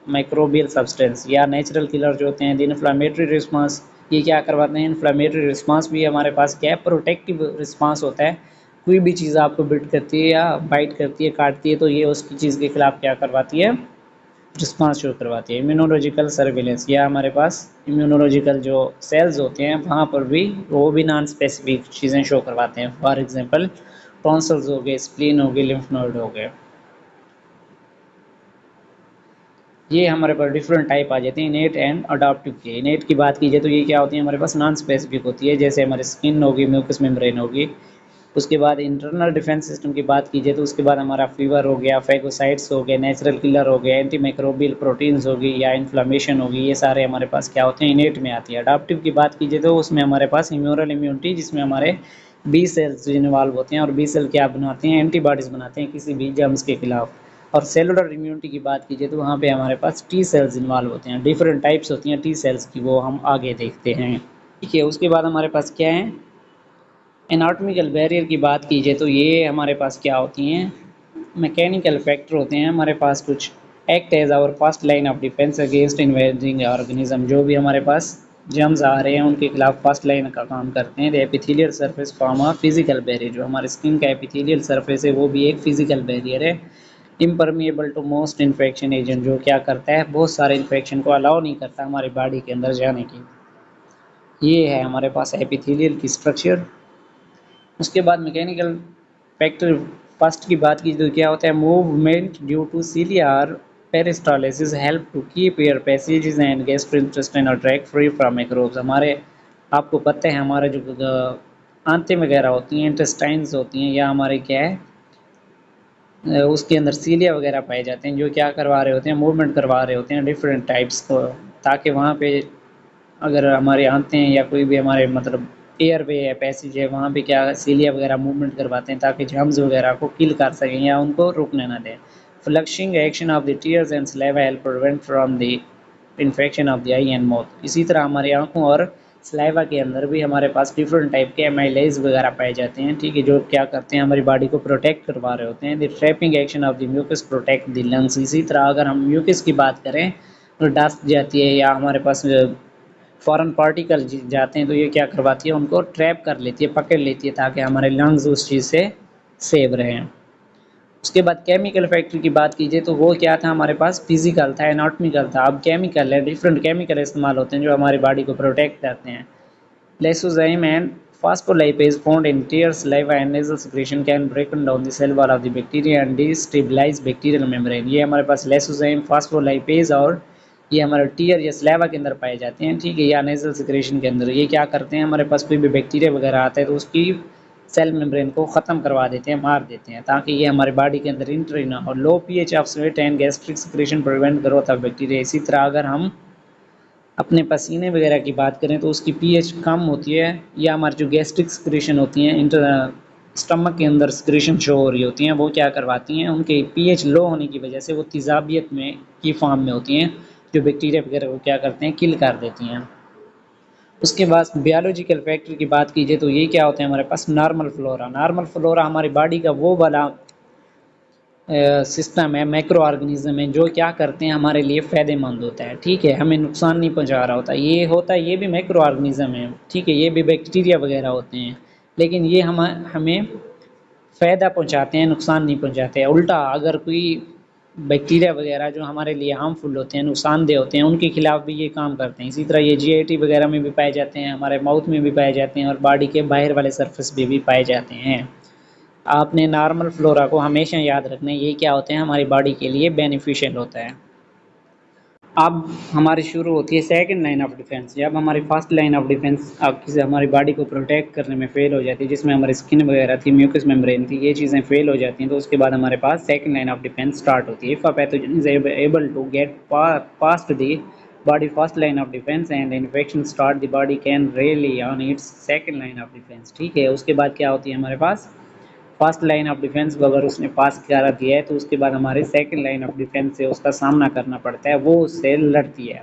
microbial substance या नेचुरल किलर जो होते हैं। इन्फ्लामेटरी रिस्पांस, ये क्या करवाते हैं, इन्फ्लामेटरी रिस्पांस भी हमारे पास क्या है, प्रोटेक्टिव रिस्पांस होता है। कोई भी चीज़ आपको बिट करती है या बाइट करती है काटती है तो ये उसकी चीज़ के खिलाफ क्या करवाती है, रिस्पांस शो करवाती है। इम्यूनोलॉजिकल सर्विलेंस, या हमारे पास इम्यूनोलॉजिकल जो सेल्स होते हैं वहाँ पर भी वो भी नॉन स्पेसिफिक चीज़ें शो करवाते हैं। फॉर एग्जांपल टॉन्सल्स हो गए, स्प्लीन हो गए, लिम्फ नोड हो गए। ये हमारे पास डिफरेंट टाइप आ जाते हैं इनेट एंड अडॉप्टिव के। इनेट की बात कीजिए तो ये क्या होती है, हमारे पास नॉन स्पेसिफिक होती है, जैसे हमारी स्किन होगी, म्यूकस मेम्ब्रेन होगी। उसके बाद इंटरनल डिफेंस सिस्टम की बात कीजिए तो उसके बाद हमारा फीवर हो गया, फैगोसाइट्स हो गए, नेचुरल किलर हो गए, एंटी माइक्रोबियल प्रोटीन्स होगी या इन्फ्लामेशन होगी, ये सारे हमारे पास क्या होते हैं, इनेट में आती है। अडॉप्टिव की बात कीजिए तो उसमें हमारे पास इम्यूनल इम्यूनिटी, जिसमें हमारे बी सेल्स इन्वॉल्व होते हैं और बी सेल क्या बनाते हैं, एंटीबॉडीज़ बनाते हैं किसी भी जर्म्स के खिलाफ। और सेलुलर इम्यूनिटी की बात कीजिए तो वहाँ पे हमारे पास टी सेल्स इन्वॉल्व होते हैं, डिफरेंट टाइप्स होती हैं टी सेल्स की, वो हम आगे देखते हैं। ठीक है। उसके बाद हमारे पास क्या है, एनाटॉमिकल बैरियर की बात कीजिए तो ये हमारे पास क्या होती हैं, मैकेनिकल फैक्टर होते हैं हमारे पास कुछ, act as our first line of defence against invading organism. जो भी हमारे पास जर्म्स आ रहे हैं उनके खिलाफ फर्स्ट लाइन का काम करते हैं। Epithelial surface form of physical barrier, जो हमारे स्किन का एपिथेलियल सरफेस है वो भी एक फिजिकल बैरियर है। Impermeable to most infection agent, जो क्या करता है, बहुत सारे इन्फेक्शन को अलाउ नहीं करता हमारी बॉडी के अंदर जाने की। ये है हमारे पास एपिथेलियल की स्ट्रक्चर। उसके बाद मैकेनिकल फैक्टर फर्स्ट की बात की तो क्या होता है, movement due to ciliary peristalsis help to keep air passages and gastrointestinal tract free from microbes. हमारे आपको पता है हमारे जो आंतें वगैरह होती हैं, इंटेस्टाइन्स होती हैं, या हमारे क्या है उसके अंदर सीलिया वगैरह पाए जाते हैं, जो क्या करवा रहे होते हैं, मूवमेंट करवा रहे होते हैं डिफरेंट टाइप्स को, ताकि वहाँ पे अगर हमारे आते हैं या कोई भी हमारे मतलब एयर वे है, पैसेज है, वहाँ पे क्या सीलिया वगैरह मूवमेंट करवाते हैं ताकि जर्म्स वगैरह को किल कर सकें या उनको रुकने ना दें। Flushing action of the tears and saliva help prevent from the infection of the I and mouth. इसी तरह हमारी आंखों और सलाइवा के अंदर भी हमारे पास डिफरेंट टाइप के एमाइलेज वगैरह पाए जाते हैं, ठीक है, जो क्या करते हैं, हमारी बॉडी को प्रोटेक्ट करवा रहे होते हैं। The trapping action of the mucus protect the lungs. इसी तरह अगर हम म्यूकस की बात करें तो डस्ट जाती है या हमारे पास फॉरेन पार्टिकल जाते हैं तो ये क्या करवाती है, उनको ट्रैप कर लेती है, पकड़ लेती है, ताकि हमारे लंग्स उस चीज़ से सेव रहें। उसके बाद केमिकल फैक्टर की बात कीजिए तो वो क्या था, हमारे पास फिजिकल था, एनाटॉमिकल था। अब केमिकल है, डिफरेंट केमिकल इस्तेमाल होते हैं जो हमारी बॉडी को प्रोटेक्ट करते हैं। Lysozyme and phospholipase found in tear, saliva and nasal secretion can break down the cell wall of the bacteria and destabilize bacterial membrane। ये हमारे पास lysozyme, phospholipase और ये हमारे टीयर या सलाइवा के अंदर पाए जाते हैं, ठीक है, या नेजल सिक्रेशन के अंदर। ये क्या करते हैं, हमारे पास कोई भी बैक्टीरिया वगैरह आता है तो उसकी सेल मेम्ब्रेन को ख़त्म करवा देते हैं, मार देते हैं, ताकि ये हमारे बॉडी के अंदर इंटर ना हो। Low pH of sweat and gastric secretion prevent growth of bacteria. इसी तरह अगर हम अपने पसीने वगैरह की बात करें तो उसकी पीएच कम होती है, या हमारी जो गैस्ट्रिक सिक्रेशन होती हैं, इंटर स्टमक के अंदर सिक्रेशन शो हो रही होती हैं, वो क्या करवाती हैं, उनके पीएच लो होने की वजह से वो तेज़ाबियत में की फॉर्म में होती हैं, जो बैक्टीरिया वगैरह को क्या करते हैं, किल कर देती हैं। उसके बाद बायोलॉजिकल फैक्टर की बात कीजिए तो ये क्या होते हैं, हमारे पास नॉर्मल फ्लोरा। नॉर्मल फ्लोरा हमारी बॉडी का वो वाला सिस्टम है, माइक्रो ऑर्गेनिज्म है, जो क्या करते हैं हमारे लिए फ़ायदेमंद होता है, ठीक है, हमें नुकसान नहीं पहुंचा रहा होता, ये होता है, ये भी माइक्रो ऑर्गेनिज्म है, ठीक है, ये भी बैक्टीरिया वगैरह होते हैं, लेकिन ये हमें फ़ायदा पहुंचाते हैं, नुकसान नहीं पहुंचाते हैं। उल्टा अगर कोई बैक्टीरिया वगैरह जो हमारे लिए हार्मफुल होते हैं, नुकसानदेह होते हैं, उनके खिलाफ भी ये काम करते हैं। इसी तरह ये जीआईटी वगैरह में भी पाए जाते हैं, हमारे माउथ में भी पाए जाते हैं और बॉडी के बाहर वाले सरफेस पे भी पाए जाते हैं। आपने नॉर्मल फ्लोरा को हमेशा याद रखना है, ये क्या होते हैं हमारी बॉडी के लिए बेनिफिशियल होता है। अब हमारी शुरू होती है सेकंड लाइन ऑफ डिफेंस। जब हमारी फर्स्ट लाइन ऑफ डिफेंस अब किसी हमारी बॉडी को प्रोटेक्ट करने में फेल हो जाती है, जिसमें हमारी स्किन वगैरह थी, म्यूकस मेम्ब्रेन थी, ये चीज़ें फेल हो जाती हैं, तो उसके बाद हमारे पास second line of defence start होती है। If a pathogen is able to get past the body first line of defence and infection start, the body can rely on its second line of defence, ठीक है। उसके बाद क्या होती है हमारे पास फर्स्ट लाइन ऑफ डिफेंस को अगर उसने पास करा दिया है, तो उसके बाद हमारे सेकंड लाइन ऑफ डिफेंस से उसका सामना करना पड़ता है, वो उससे लड़ती है।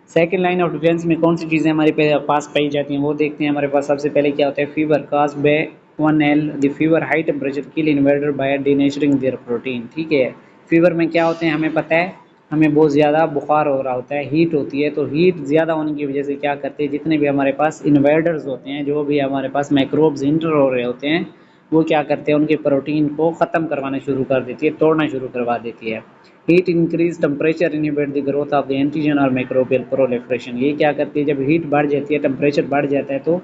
सेकंड लाइन ऑफ डिफेंस में कौन सी चीज़ें हमारे पास पाई जाती हैं वो देखते हैं। हमारे पास सबसे पहले क्या होता है, fever cause by 1L the fever high temperature kill invader by denaturing their protein, ठीक है। फीवर में क्या होते हैं हमें पता है, हमें बहुत ज़्यादा बुखार हो रहा होता है, हीट होती है, तो हीट ज़्यादा होने की वजह से क्या करते हैं, जितने भी हमारे पास इन्वेडर्स होते हैं, जो भी हमारे पास माइक्रोब्स इंटर हो रहे होते हैं, वो क्या करते हैं, उनके प्रोटीन को ख़त्म करवाना शुरू कर देती है, तोड़ना शुरू करवा देती है। Heat increase temperature inhibit the growth of the antigen और माइक्रोबियल प्रोलिफरेशन। ये क्या करती है, जब हीट बढ़ जाती है, टेम्परेचर बढ़ जाता है, तो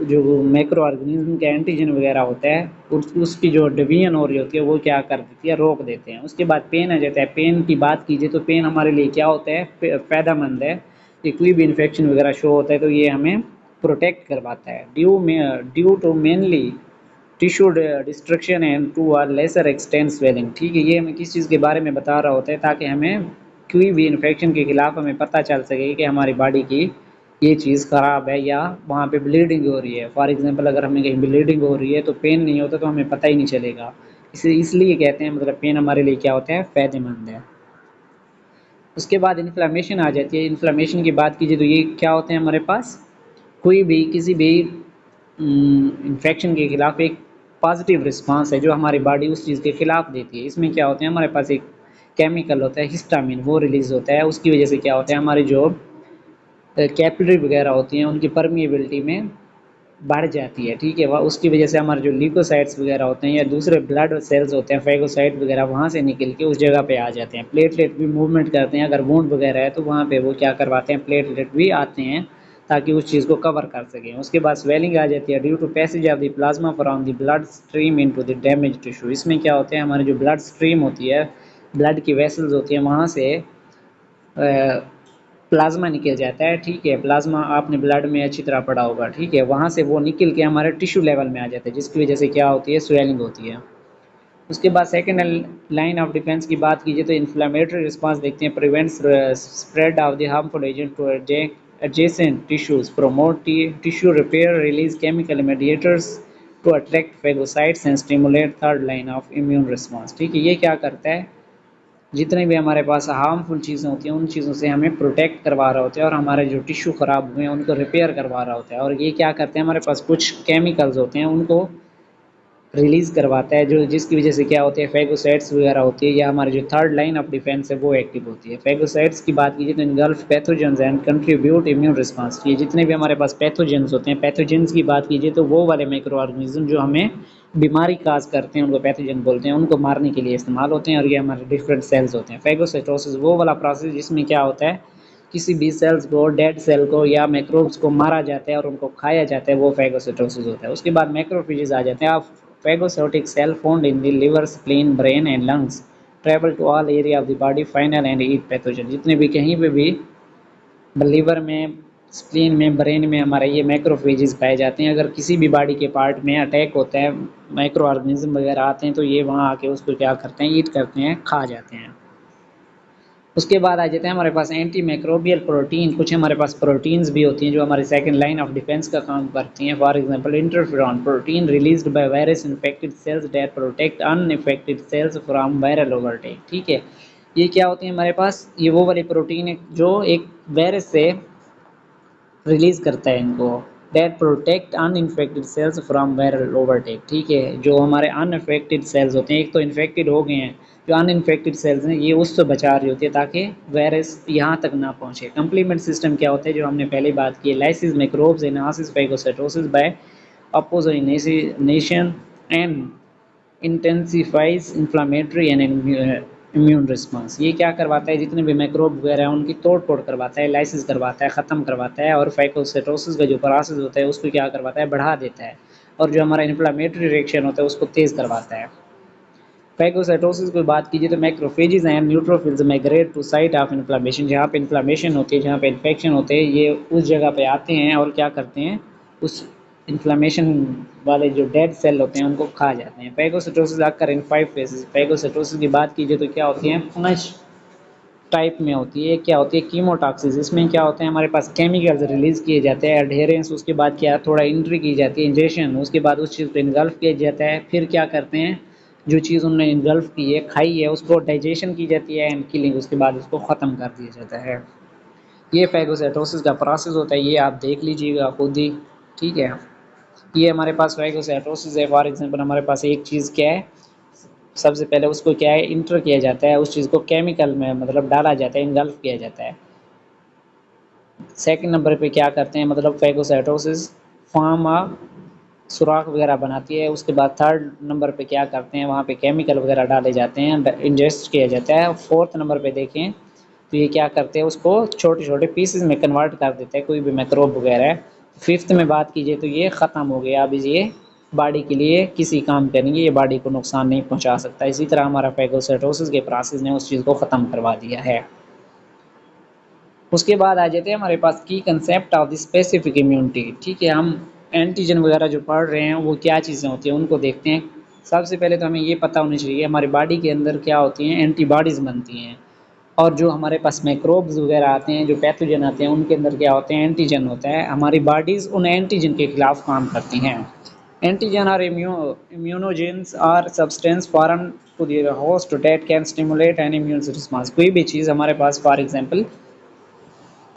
जो माइक्रो ऑर्गेनिज्म का एंटीजन वगैरह होता है उसकी जो डिवीजन हो रही होती है, वो क्या कर देती है, रोक देते हैं। उसके बाद पेन आ जाता है। पेन की बात कीजिए तो पेन हमारे लिए क्या होता है, फ़ायदेमंद है। कि कोई भी इन्फेक्शन वगैरह शो होता है तो ये हमें प्रोटेक्ट करवाता है। Due to mainly tissue destruction and to a lesser extent swelling, ठीक है। ये हमें किस चीज़ के बारे में बता रहा होता है, ताकि हमें कोई भी इन्फेक्शन के खिलाफ हमें पता चल सके कि हमारी बॉडी की ये चीज़ ख़राब है या वहाँ पे ब्लीडिंग हो रही है। फॉर एग्जांपल अगर हमें कहीं ब्लीडिंग हो रही है तो पेन नहीं होता, तो हमें पता ही नहीं चलेगा। इसलिए कहते हैं, मतलब पेन हमारे लिए क्या होता है, फ़ायदेमंद है। उसके बाद इन्फ्लेमेशन आ जाती है। इन्फ्लेमेशन की बात कीजिए तो ये क्या होते हैं हमारे पास, कोई भी किसी भी इन्फेक्शन के खिलाफ एक पॉजिटिव रिस्पांस है जो हमारी बॉडी उस चीज़ के खिलाफ देती है। इसमें क्या होते हैं, हमारे पास एक केमिकल होता है हिस्टामिन, वो रिलीज़ होता है। उसकी वजह से क्या होता है, हमारी जो कैपिलरी वगैरह होती हैं उनकी परमिएबिलिटी में बढ़ जाती है, ठीक है। वह उसकी वजह से हमारे जो ल्यूकोसाइट्स वगैरह होते हैं या दूसरे ब्लड सेल्स होते हैं, फैगोसाइट वगैरह, वहाँ से निकल के उस जगह पे आ जाते हैं। प्लेटलेट भी मूवमेंट करते हैं। अगर वुंड वगैरह है तो वहाँ पे वो क्या करवाते हैं, प्लेटलेट भी आते हैं ताकि उस चीज़ को कवर कर सकें। उसके बाद स्वेलिंग आ जाती है due to passage of the plasma from the blood stream into the damage tissue. इसमें क्या होता है, हमारी जो ब्लड स्ट्रीम होती है, ब्लड की वेसल्स होती हैं, वहाँ से प्लाज्मा निकल जाता है, ठीक है। प्लाज्मा आपने ब्लड में अच्छी तरह पढ़ा होगा, ठीक है। वहाँ से वो निकल के हमारे टिश्यू लेवल में आ जाता है, जिसकी वजह से क्या होती है, स्वेलिंग होती है। उसके बाद सेकेंड लाइन ऑफ डिफेंस की बात कीजिए तो इन्फ्लेमेटरी रिस्पांस देखते हैं, prevents spread of the harmful agent to adjacent tissues, promote tissue repair, release chemical mediators to attract phagocytes and stimulate third line of immune response, ठीक है। ये क्या करता है, जितने भी हमारे पास हार्मफुल चीज़ें होती हैं उन चीज़ों से हमें प्रोटेक्ट करवा रहा होता है और हमारे जो टिश्यू ख़राब हुए हैं उनको रिपेयर करवा रहा होता है। और ये क्या करते हैं, हमारे पास कुछ केमिकल्स होते हैं उनको रिलीज़ करवाता है, जो जिसकी वजह से क्या होते हैं, फैगोसाइट्स वगैरह होती है या हमारी जो थर्ड लाइन ऑफ डिफेंस है वो एक्टिव होती है। फैगोसाइट्स की बात कीजिए तो engulf pathogens and contribute immune response. ये जितने भी हमारे पास पैथोजेंस होते हैं, पैथोजेंस की बात कीजिए तो वो वाले माइक्रो ऑर्गेनिज्म जो हमें बीमारी काज करते हैं उनको पैथोजन बोलते हैं, उनको मारने के लिए इस्तेमाल होते हैं। और ये हमारे डिफरेंट सेल्स होते हैं। फैगोसाइटोसिस वो वाला प्रोसेस जिसमें क्या होता है, किसी भी सेल्स को, डेड सेल को या माइक्रोब्स को मारा जाता है और उनको खाया जाता है, वो फैगोसाइटोसिस होता है। उसके बाद मैक्रोफेजेस आ जाते हैं। आप phagocytic cell found in the liver, spleen, brain and lungs travel to all area of the body final and eat pathogen। जितने भी कहीं पे भी लीवर में, स्प्लीन में, ब्रेन में हमारे ये मैक्रोफेजेस पाए जाते हैं। अगर किसी भी बॉडी के पार्ट में अटैक होता है, माइक्रो ऑर्गेनिज्म वगैरह आते हैं, तो ये वहाँ आके उसको क्या करते हैं, ईट करते हैं, खा जाते हैं। उसके बाद आ जाते हैं हमारे पास एंटी माइक्रोबियल प्रोटीन। कुछ हमारे पास प्रोटीन्स भी होती हैं जो हमारी सेकंड लाइन ऑफ डिफेंस का काम करती हैं। For example interferon protein released by virus infected cells that protect uninfected cells from viral overtake, ठीक है। ये क्या होती है हमारे पास, ये वो वाली प्रोटीन है जो एक वायरस से रिलीज़ करता है इनको, that protect uninfected cells from viral overtake. ठीक है, जो हमारे अनइन्फेक्टेड सेल्स होते हैं, एक तो इन्फेक्टेड हो गए हैं, जो अनइन्फेक्टेड सेल्स हैं ये उससे बचा रही होती है ताकि वायरस यहाँ तक ना पहुँचे। कंप्लीमेंट सिस्टम क्या होता है, जो हमने पहले बात की, lysis microbes enhances phagocytosis by opsonization and intensifies inflammatory and immune response. ये क्या करवाता है, जितने भी माइक्रोब वगैरह हैं उनकी तोड़ फोड़ करवाता है, लाइसिस करवाता है, ख़त्म करवाता है, और फाइकोसाइटोसिस का जो प्रोसेस होता है उसको क्या करवाता है, बढ़ा देता है, और जो हमारा इन्फ्लामेटरी रिएक्शन होता है उसको तेज़ करवाता है। फाइकोसाइटोसिस की बात कीजिए तो macrophages and neutrophils migrate to site of inflammation. जहाँ पे इन्फ्लामेशन होती है, जहाँ पे इन्फेक्शन होते हैं, ये उस जगह पे आते हैं और क्या करते हैं, उस इन्फ्लामेशन वाले जो डेड सेल होते हैं उनको खा जाते हैं। फाइकोसाइटोसिस आकर इन 5 फेजेस। फाइकोसाइटोसिस की बात कीजिए तो क्या होती है, 5 टाइप में होती है। क्या होती है, कीमोटॉक्सिस। इसमें क्या होता है, हमारे पास केमिकल्स रिलीज किए जाते हैं, एडहेरेंस, उसके बाद क्या थोड़ा इंट्री की जाती है, इंजेक्शन, उसके बाद उस चीज़ को इनगल्फ किया जाता है, फिर क्या करते हैं, जो चीज़ उन्होंने इनगल्फ की है, खाई है, उसको डाइजेशन की जाती है एंड किलिंग, उसके बाद उसको ख़त्म कर दिया जाता है। ये फैगोसाइटोसिस का प्रोसेस होता है, ये आप देख लीजिएगा खुद ही। ठीक है, ये हमारे पास फैगोसाइटोसिस है। फॉर एग्जांपल हमारे पास एक चीज़ क्या है, सबसे पहले उसको क्या है, इंटर किया जाता है, उस चीज़ को केमिकल में मतलब डाला जाता है, इनगल्फ किया जाता है। सेकंड नंबर पे क्या करते हैं, मतलब फैगोसाइटोसिस फॉर्म सुराख वगैरह बनाती है। उसके बाद थर्ड नंबर पे क्या करते हैं, वहाँ पे केमिकल वगैरह डाले जाते हैं, इंजेस्ट किया जाता है। फोर्थ नंबर पे देखें तो ये क्या करते हैं, उसको छोटे छोटे पीसेस में कन्वर्ट कर देते हैं, कोई भी मैक्रोब वगैरह है। फिफ्थ में बात कीजिए तो ये ख़त्म हो गया, अब ये बॉडी के लिए किसी काम करेंगे, ये बॉडी को नुकसान नहीं पहुंचा सकता। इसी तरह हमारा फैगोसाइटोसिस के प्रोसेस ने उस चीज़ को ख़त्म करवा दिया है। उसके बाद आ जाते हैं हमारे पास की concept of the specific immunity. ठीक है, हम एंटीजन वगैरह जो पढ़ रहे हैं वो क्या चीज़ें होती हैं उनको देखते हैं। सबसे पहले तो हमें ये पता होनी चाहिए हमारी बॉडी के अंदर क्या होती हैं, एंटीबॉडीज़ बनती हैं, और जो हमारे पास मिक्रोब्स वगैरह आते हैं, जो पैथोजन आते हैं, उनके अंदर क्या होते हैं, एंटीजन होता है। हमारी बॉडीज़ उन एंटीजन के खिलाफ काम करती हैं। एंटीजन और immunogens are substances foreign to the host that can stimulate an immune response. कोई भी चीज़ हमारे पास, फॉर एग्जांपल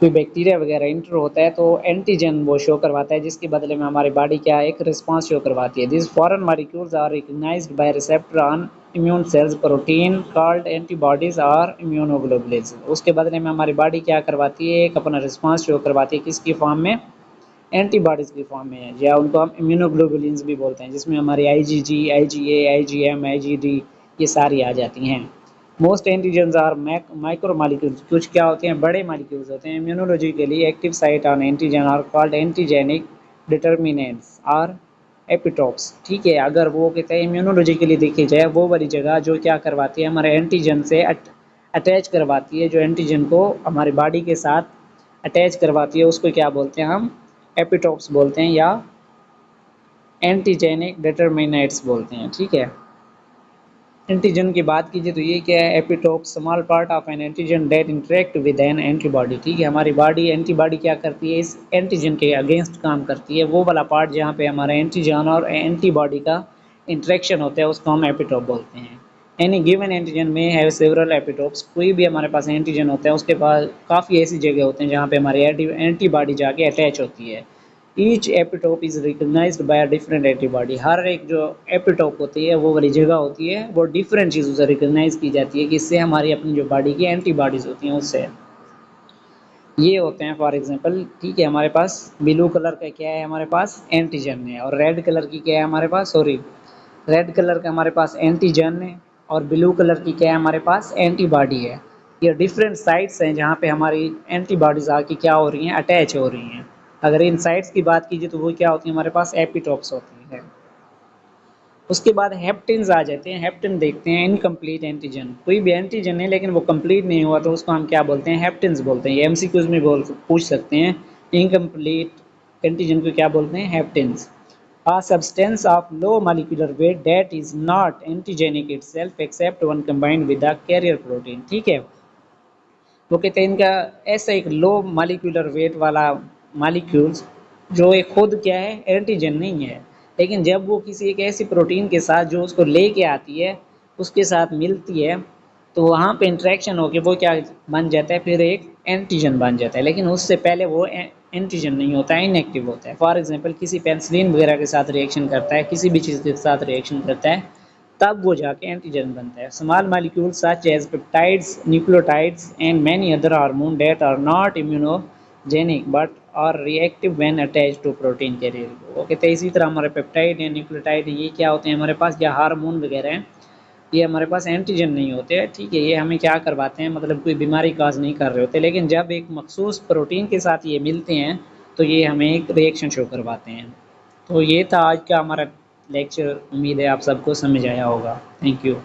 कोई बैक्टीरिया वगैरह इंटर होता है तो एंटीजन वो शो करवाता है, जिसके बदले में हमारी बॉडी क्या एक रिस्पांस शो करवाती है। This foreign molecules are recognised by receptor on immune cells protein called antibodies और इम्यूनोग्लोबुलिन्स। उसके बदले में हमारी बॉडी क्या करवाती है, एक अपना रिस्पांस शो करवाती है, किसकी फॉर्म में, एंटीबॉडीज़ की फॉर्म में है, या उनको हम इम्यूनोग्लोबुलिन्स भी बोलते हैं, जिसमें हमारी आईजीजी, आईजीए, आईजीएम, आईजीडी ये सारी आ जाती हैं। Most antigens are micro molecules. कुछ क्या होते हैं, बड़े मालिक्यूल्स होते हैं। Immunologically active site on antigen are called antigenic determinants or epitopes. ठीक है, अगर वो कहते हैं इम्यूनोलॉजिकली देखी जाए, वो वाली जगह जो क्या करवाती है, हमारे एंटीजन से अटैच करवाती है, जो एंटीजन को हमारी बॉडी के साथ अटैच करवाती है, उसको क्या बोलते हैं हम, एपिटोप्स बोलते हैं, या एंटीजेनिक डिटरमिनेंट्स बोलते हैं। ठीक है, एंटीजन की बात कीजिए तो ये क्या है, epitope small part of N antigen that interact with N antibody. ठीक है, हमारी बॉडी एंटीबॉडी क्या करती है, इस एंटीजन के अगेंस्ट काम करती है। वो वाला पार्ट जहाँ पे हमारा एंटीजन और एंटीबॉडी का इंटरेक्शन होता है उसको हम एपिटोप बोलते हैं। एनी गिवन एंटीजन में हैव सेवरल एपिटोप्स। कोई भी हमारे पास एंटीजन होता है उसके पास काफ़ी ऐसी जगह होते हैं जहाँ पे हमारी एंटीबॉडी जाके अटैच होती है। Each epitope is recognised by a different antibody. हर एक जो एपिटोप होती है वो वाली जगह होती है, वो डिफरेंट चीज़ों से रिकग्नाइज की जाती है, कि इससे हमारी अपनी जो बॉडी की एंटीबॉडीज़ होती हैं उससे ये होते हैं। फॉर एग्जांपल, ठीक है, हमारे पास ब्लू कलर का क्या है, हमारे पास एंटीजन है, और रेड कलर की क्या है हमारे पास, सॉरी, रेड कलर का हमारे पास एंटीजन है, और ब्लू कलर की क्या है हमारे पास, एंटीबॉडी है। ये डिफरेंट साइट्स हैं जहाँ पे हमारी एंटीबॉडीज़ आके क्या हो रही हैं, अटैच हो रही हैं। अगर इन साइट्स की बात कीजिए तो वो क्या होती है, हमारे पास एपिटोप्स होती है। उसके बाद हेप्टिन्स आ जाते हैं। हेप्टिन देखते हैं, इनकम्प्लीट एंटीजन। कोई भी एंटीजन है लेकिन वो कंप्लीट नहीं हुआ तो उसको हम क्या बोलते हैं, हेप्टिन्स बोलते हैं। ये एमसीक्यूज में पूछ सकते हैं, इनकम्प्लीट एंटीजन को क्या बोलते हैं, हेप्टिन्स। A substance of low molecular weight that is not antigenic itself except when combined with the carrier protein। ठीक है, वो कहते हैं इनका ऐसा एक लो मालिक्यूलर वेट वाला मालिक्यूल्स जो एक खुद क्या है, एंटीजन नहीं है, लेकिन जब वो किसी एक ऐसी प्रोटीन के साथ जो उसको लेके आती है उसके साथ मिलती है तो वहाँ पे इंटरेक्शन होके वो क्या बन जाता है, फिर एक एंटीजन बन जाता है, लेकिन उससे पहले वो एंटीजन नहीं होता है, इनएक्टिव होता है। फॉर एग्जांपल किसी पेनिसिलिन वगैरह के साथ रिएक्शन करता है, किसी भी चीज़ के साथ रिएक्शन करता है, तब वो जाके एंटीजन बनता है। Small molecules such as peptides, nucleotides and many other hormone that are not immunogenic but are reactive when attached to protein carrier. वो कहते हैं इसी तरह हमारे पेप्टाइड या न्यूक्लियोटाइड ये क्या होते हैं हमारे पास, या हार्मोन वगैरह हैं, ये हमारे पास एंटीजन नहीं होते हैं, ठीक है। ये हमें क्या करवाते हैं, मतलब कोई बीमारी काज नहीं कर रहे होते, लेकिन जब एक मखसूस प्रोटीन के साथ ये मिलते हैं तो ये हमें एक रिएक्शन शो करवाते हैं। तो ये था आज का हमारा लेक्चर, उम्मीद है आप सबको समझ आया होगा। Thank you.